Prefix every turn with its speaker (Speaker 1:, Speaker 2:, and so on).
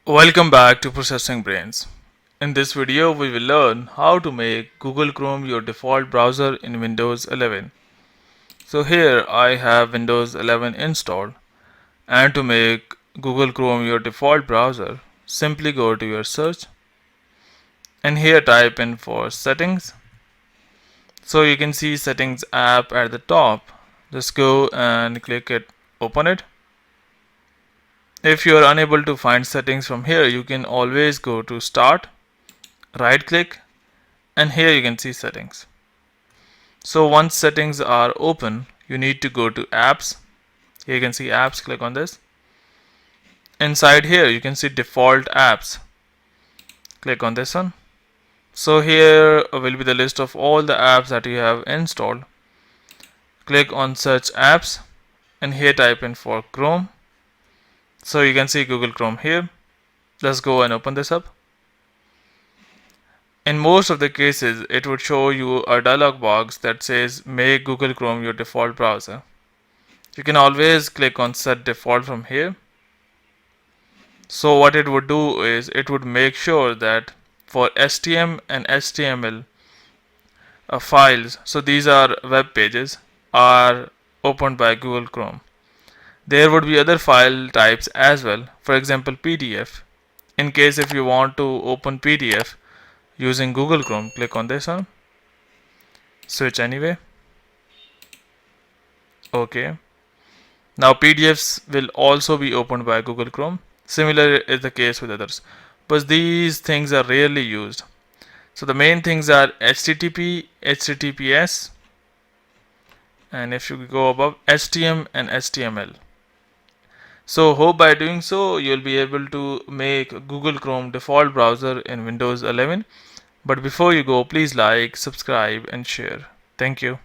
Speaker 1: Welcome back to Processing Brains. In this video, we will learn how to make Google Chrome your default browser in Windows 11. So here I have Windows 11 installed, and to make Google Chrome your default browser, simply go to your search and here type in for settings. So you can see settings app at the top. Just go and click it, open it. If you are unable to find settings from here, you can always go to start, right click, and here you can see settings. So once settings are open, you need to go to apps. Here you can see apps, click on this. Inside here you can see default apps. Click on this one. So here will be the list of all the apps that you have installed. Click on search apps and here type in for Chrome. So you can see Google Chrome here. Let's go and open this up. In most of the cases, it would show you a dialog box that says make Google Chrome your default browser. You can always click on set default from here. So what it would do is it would make sure that for HTML and HTML files, so these are web pages, are opened by Google Chrome. There would be other file types as well, for example PDF. In case if you want to open PDF using Google Chrome, click on this one, switch anyway. Okay. Now PDFs will also be opened by Google Chrome. Similar is the case with others, but these things are rarely used. So the main things are HTTP, HTTPS, and if you go above HTML and HTML. So hope by doing so you'll be able to make Google Chrome default browser in Windows 11. But before you go, please like, subscribe and share. Thank you.